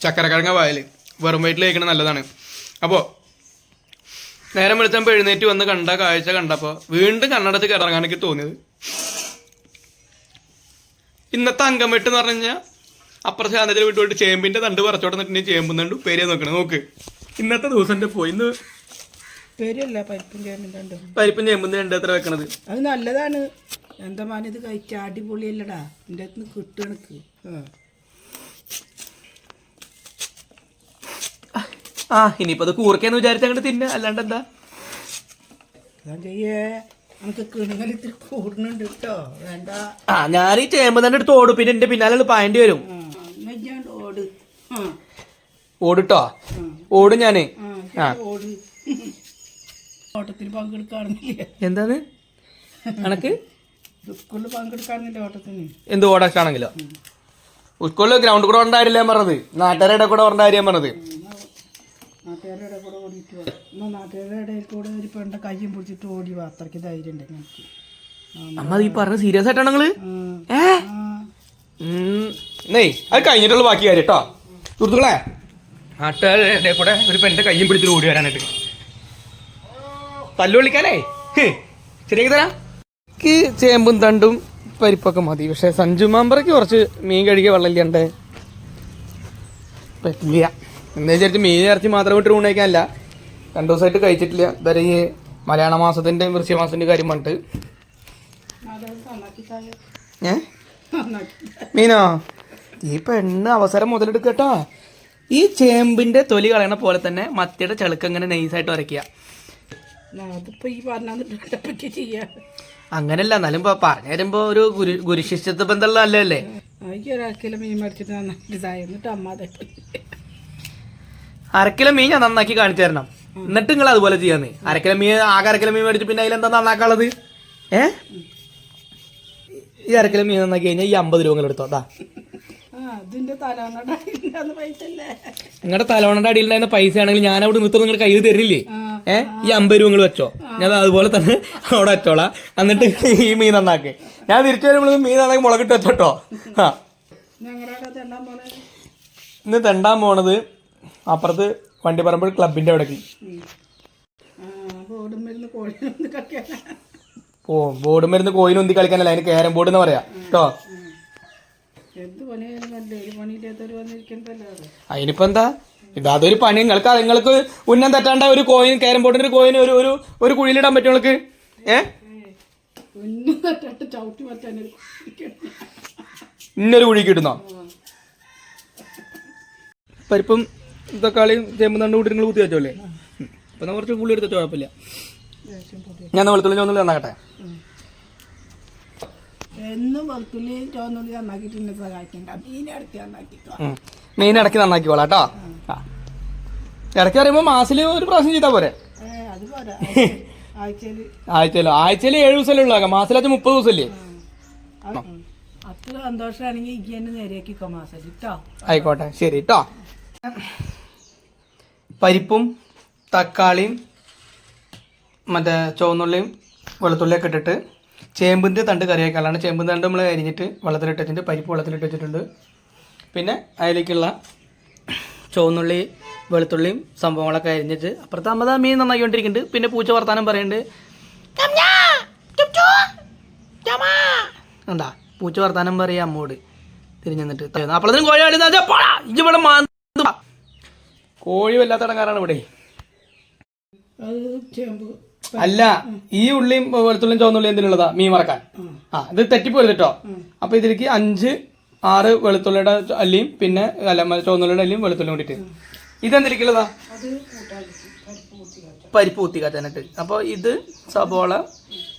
ചക്കരക്കിഴങ്ങ വായൽ വെറും വയറ്റിൽ കഴിക്കണത് നല്ലതാണ്. അപ്പോൾ നേരം വെളുത്തപ്പോൾ എഴുന്നേറ്റ് വന്ന് കണ്ട കാഴ്ച കണ്ടപ്പോൾ വീണ്ടും കണ്ണടച്ച് കിടങ്ങാൻ എനിക്ക് തോന്നിയത്. ഇന്നത്തെ അംഗം വെട്ട് എന്ന് പറഞ്ഞു കഴിഞ്ഞാൽ അപ്പുറത്തെ ശാന്തത്തിൽ വിട്ടുപോയിട്ട് ചേമ്പിൻ്റെ തണ്ട് പറിച്ചോടെ നിന്നിട്ട് ചേമ്പും തണ്ട് ഉപ്പേരി നോക്കണം. നോക്ക് ഇന്നത്തെ ദിവസം പോയി. ഇന്ന് പരിപ്പും ചേമ്പും തണ്ട് എത്ര വെക്കണത്? അത് നല്ലതാണ്. എന്താ മാനം ഇത് കഴിച്ച അടിപൊളിയല്ലടാ. എൻ്റെ അടുത്ത് കിട്ടണക്ക്. ആ ഇനിയിപ്പോ അത് കൂർക്കേന്ന് വിചാരിച്ചങ്ങോട്ട് തിന്നെ, അല്ലാണ്ട് എന്താ ചെയ്യേ. നമുക്ക് കിണുങ്ങൽ ഇത്തിരി കൂടുന്നുണ്ട് കേട്ടോ. വേണ്ട. ആ ഞാൻ ഈ ചേമ്പ് തന്നെ എടുത്ത് ഓടും. പിന്നെ എന്റെ പിന്നാലെ പായേണ്ടി വരും. ഓട് ഓടിട്ടോ ഓടും ഞാന്. ഓട്. ഓട്ടത്തിൽ പങ്കെടുക്കാണെന്നില്ല. എന്താണ് കണക്ക്? സ്കൂളിൽ പങ്കെടുക്കാണെന്നില്ല ഓട്ടത്തിന്. എന്ത് ഓടാണെങ്കിലോ? സ്കൂളിൽ ഗ്രൗണ്ടിൽ കൂടെ ഓടേണ്ട ഞാൻ പറഞ്ഞത്, നാട്ടുകാരുടെ കൂടെ ഓടേണ്ട കാര്യം പറഞ്ഞത്. നാട്ടുകാരുടെ കൂടെ ഓടിയിട്ട് എന്നാൽ നാട്ടുകാരുടെ ഇടയിൽ കൂടെ ഒരു പെണ്ണ കയ്യും പിടിച്ചിട്ട് ഓടി അത്രയ്ക്ക് ധൈര്യം ഉണ്ട് ഞങ്ങൾക്ക്. അമ്മ ഈ പറഞ്ഞ സീരിയസ് ആയിട്ടാണ് നിങ്ങള്? അത് കഴിഞ്ഞിട്ടുള്ള ബാക്കി കാര്യം കേട്ടോ സുഹൃത്തുക്കളെ. നാട്ടുകാരുടെ കൂടെ ഒരു പെണ്ണിന്റെ കയ്യും പിടിച്ചിട്ട് ഓടി വരാനായിട്ട് തല്ലു വിളിക്കാനേ ശരിയാക്കി തരാം. എനിക്ക് ചേമ്പും തണ്ടും പരിപ്പൊക്കെ മതി. പക്ഷെ സഞ്ജു മാമ്പറയ്ക്ക് കുറച്ച് മീൻ കഴുകിയ വെള്ളമില്ലാണ്ട് പറ്റില്ല. എന്താ വിചാരിച്ച് മീൻ ഇറച്ചി മാത്രം വിട്ട് ഊണ് കഴിക്കാനല്ല, 2 ദിവസമായിട്ട് കഴിച്ചിട്ടില്ല. ഇതുവരെ ഈ മലയാള മാസത്തിൻ്റെ വൃശ്യമാസത്തിൻ്റെ കാര്യം പറഞ്ഞിട്ട് മീനോ ഈ പെണ്ണ് അവസരം മുതലെടുക്കുക കേട്ടോ. ഈ ചേമ്പിൻ്റെ തൊലി കളയണ പോലെ തന്നെ മത്തിയുടെ ചെളുക്ക് ഇങ്ങനെ നൈസായിട്ട് ഉരയ്ക്കുക. അങ്ങനല്ല, എന്നാലും പറഞ്ഞു തരുമ്പോ ഒരു ഗുരുശിഷ്യത്വ ബന്ധമുള്ള നല്ലതല്ലേ. അരക്കിലോ മീൻ ഞാൻ നന്നാക്കി കാണിച്ചു തരണം, എന്നിട്ട് നിങ്ങൾ അതുപോലെ ചെയ്യാന്ന്. അരക്കിലോ മീൻ ആകെ അരക്കിലോ മീൻ മേടിച്ചു പിന്നെ അതിലെന്താ നന്നാക്കാനുള്ളത്? ഈ അരക്കിലോ മീൻ നന്നാക്കി കഴിഞ്ഞാൽ ഈ 50 രൂപ നിങ്ങൾ എടുത്തോ. നിങ്ങളുടെ തലവണയുടെ അടിയിലുണ്ടായിരുന്ന പൈസ ആണെങ്കിൽ ഞാൻ അവിടെ നിർത്തും, നിങ്ങളുടെ കയ്യിൽ തരില്ലേ? ഈ 50 രൂപ നിങ്ങൾ വെച്ചോ, ഞാൻ അതുപോലെ തന്നെ അവിടെ വെച്ചോളാം. എന്നിട്ട് ഈ മീൻ നന്നാക്കി ഞാൻ തിരിച്ചു വരുമ്പോൾ മീൻ നന്നാക്കി മുളകിട്ട് വെച്ചോട്ടോ. ഇന്ന് തെണ്ടാൻ പോണത് അപ്പുറത്ത് വണ്ടിപ്പറമ്പ് ക്ലബിന്റെ അവിടേക്ക്. ബോർഡും മരുന്ന് കോയിനൊന്തി കളിക്കാനല്ല, അതിന് ക്യാരം ബോർഡ് എന്ന് പറയാ കേട്ടോ. അതിനിപ്പോ എന്താ, ഇതൊരു പണി. നിങ്ങൾക്ക് ഉന്നം തെറ്റാണ്ട ഒരു കോയിൻ, ക്യാരം ബോർഡിന്റെ ഒരു കോയിൻ ഒരു കുഴിയിലിടാൻ പറ്റും നിങ്ങൾക്ക്? ഇന്നൊരു കുഴിക്ക് ഇടുന്നോ? പരിപ്പും തക്കാളിയും ചേമ്പും തണ്ട് കൂട്ടി നിങ്ങൾ കുത്തി വെച്ചോല്ലേ? അപ്പൊ കുറച്ച് പുള്ളി എടുത്ത് വെച്ചോ, കുഴപ്പമില്ല. ഞാൻ വെളുത്തുള്ളി ചോന്നുള്ളി നന്നാക്കട്ടെ. മീൻ ഇടയ്ക്ക് നന്നാക്കിക്കോളാം കേട്ടോ. ഇടയ്ക്ക് പറയുമ്പോ മാസത്തില് ഒരു പ്രാവശ്യം ചെയ്താൽ പോരെ? ആഴ്ചയില് 7 ദിവസമല്ലേ ഉള്ളൂ, മാസത്തിലാച്ച 30 ദിവസമല്ലേ? ആയിക്കോട്ടെ, ശരി കേട്ടോ. പരിപ്പും തക്കാളിയും മറ്റേ ചുവന്നുള്ളിയും വെളുത്തുള്ളിയൊക്കെ ഇട്ടിട്ട് ചേമ്പിൻ്റെ തണ്ട് കറിയാക്കാനാണ്. ചേമ്പിൻ്റെ തണ്ട് നമ്മൾ അരിഞ്ഞിട്ട് വെള്ളത്തിലിട്ട് വെച്ചിട്ട് പരിപ്പ് വെള്ളത്തിലിട്ട് വെച്ചിട്ടുണ്ട്. പിന്നെ അതിലേക്കുള്ള ചുവന്നുള്ളി വെളുത്തുള്ളിയും സംഭവങ്ങളൊക്കെ അരിഞ്ഞിട്ട് അപ്പുറത്ത് അമ്മ മീൻ നന്നാക്കിക്കൊണ്ടിരിക്കുന്നുണ്ട്. പിന്നെ പൂച്ച വർത്താനം പറയുന്നുണ്ട്. എന്താ പൂച്ച വർത്താനം പറയാ അമ്മോട് തിരിഞ്ഞു നിന്നിട്ട്. അപ്പോഴത്തേനും കോഴി വല്ലാത്ത ഇടങ്ങാറാണ് ഇവിടെ. അല്ല, ഈ ഉള്ളിയും വെളുത്തുള്ളിയും ചുവന്നുള്ളിയും എന്തിനുള്ളതാ? മീൻ വറക്കാൻ. ഇത് തെറ്റിപ്പോയി കേട്ടോ. അപ്പൊ ഇതിലേക്ക് 5-6 വെളുത്തുള്ളിയുടെ അല്ലിയും പിന്നെ ചുവന്നുള്ളിയുടെ അല്ലിയും വെളുത്തുള്ളിയും കൂടിയിട്ട്. ഇതെന്തിരിക്കുള്ളതാ? പരിപ്പ് കുത്തി കാച്ചാനിട്ട്. അപ്പൊ ഇത് സബോള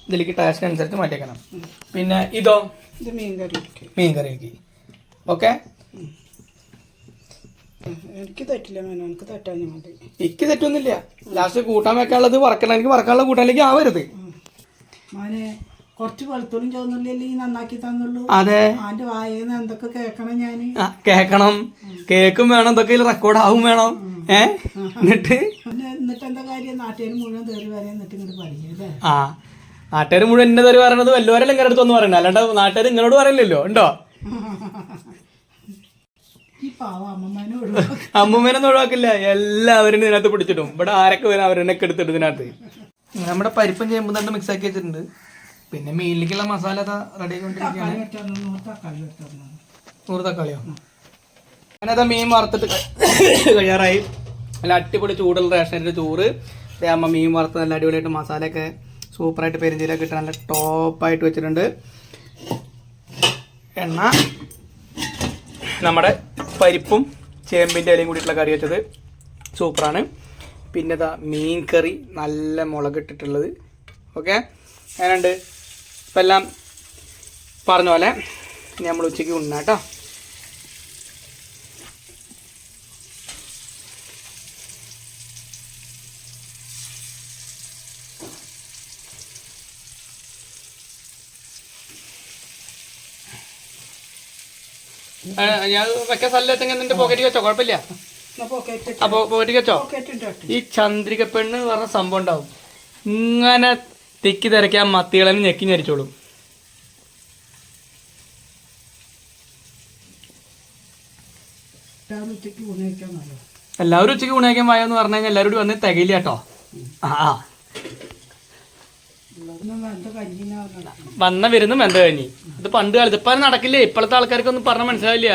ഇതിലേക്ക് ടേസ്റ്റ് അനുസരിച്ച് മാറ്റിയേക്കണം. പിന്നെ ഇതോ മീൻ കറിക്ക്. ഓക്കെ, എനിക്ക് തെറ്റില്ല, എനിക്ക് തെറ്റാൻ മതി. എനിക്ക് തെറ്റൊന്നുമില്ല. ലാസ്റ്റ് കൂട്ടാൻ വെക്കാനുള്ളത് വറക്കണം. എനിക്ക് വറക്കാനുള്ള കൂട്ടാനിലേക്ക് ആവരുത്. കുറച്ച് വെളുത്തുള്ളിയും ചോന്നുള്ളിയല്ലേ നന്നാക്കി തന്നുള്ളൂ. അതെ, അതിന്റെ വായന്ന് എന്തൊക്കെ കേക്കണം ഞാന്. കേക്കണം, കേക്കും വേണം, എന്തൊക്കെ റെക്കോർഡ് ആവും വേണം. എന്നിട്ട് എന്താ കാര്യം? നാട്ടുകാർ മുഴുവൻ തേറി വരെ എന്നിട്ട് ഇങ്ങോട്ട് പറയല്ലേ? നാട്ടുകാർ മുഴുവൻ എന്നെ തേറി പറയണത് വല്ലവരെല്ലാം ഇങ്ങനെ അടുത്തൊന്നും പറയണ്ട, അല്ലാണ്ട് നാട്ടുകാർ നിങ്ങളോട് പറയില്ലല്ലോ. ഉണ്ടോ? ഈ പാവ അമ്മമാനോട് അമ്മൂമ്മേനൊന്നും ഒഴിവാക്കില്ല, എല്ലാവരും ഇതിനകത്ത് പിടിച്ചിടും. ഇവിടെ ആരൊക്കെ വരും അവരെന്നൊക്കെ എടുത്തിട്ട് ഇതിനകത്ത്. നമ്മുടെ പരിപ്പും ചേമ്പും തണ്ട് മിക്സ് ആക്കി വെച്ചിട്ടുണ്ട്. പിന്നെ മീനിലേക്കുള്ള മസാല റെഡി ആയിക്കൊണ്ടിരിക്കുകയാണ്. 100 തക്കാളിയോ? ഞാനതാ മീൻ വറുത്തിട്ട് കഴിയാറായി. നല്ല അടിപൊളി ചൂടുള്ള റേഷനരിയുടെ ചോറ്. അമ്മ മീൻ വറുത്ത് നല്ല അടിപൊളിയായിട്ട് മസാലയൊക്കെ സൂപ്പറായിട്ട് പെരിഞ്ചീരൊക്കെ ഇട്ട് നല്ല ടോപ്പായിട്ട് വെച്ചിട്ടുണ്ട്. എണ്ണ നമ്മുടെ പരിപ്പും ചേമ്പിൻ്റെ ഇലയും കൂടിയിട്ടുള്ള കറി വെച്ചത് സൂപ്പറാണ്. പിന്നെ ഇതാ മീൻ കറി നല്ല മുളകിട്ടിട്ടുള്ളത്. ഓക്കെ, അങ്ങനെയുണ്ട്. ഇപ്പം എല്ലാം പറഞ്ഞ പോലെ നമ്മൾ ഉച്ചയ്ക്ക് ഉണ്ണാട്ടോ. ഞാൻ വെക്കാൻ സ്ഥലത്തെങ്കിൽ നിന്റെ പോക്കറ്റിൽ വെച്ചോ, കുഴപ്പമില്ല. അപ്പൊ പോക്കറ്റിൽ വെച്ചോ. ഈ ചന്ദ്രിക പെണ്ണ് എന്ന് പറഞ്ഞ സംഭവം ഉണ്ടാവും, ഇങ്ങനെ തിക്കി തിരക്കാൻ മത്തികളെ ഞെക്കി ഞരിച്ചോളും. എല്ലാവരും ഉച്ചയ്ക്ക് ഊണ് കഴിക്കാൻ പോയെന്ന് പറഞ്ഞു കഴിഞ്ഞാൽ എല്ലാവരും കൂടി വന്ന് തികയില്ല കേട്ടോ. വന്ന വരുന്നു വെന്ത കഴിഞ്ഞ്. ഇത് പണ്ട് കാലത്ത് ഇപ്പം നടക്കില്ലേ, ഇപ്പോഴത്തെ ആൾക്കാർക്കൊന്നും പറഞ്ഞാൽ മനസ്സിലാവില്ല.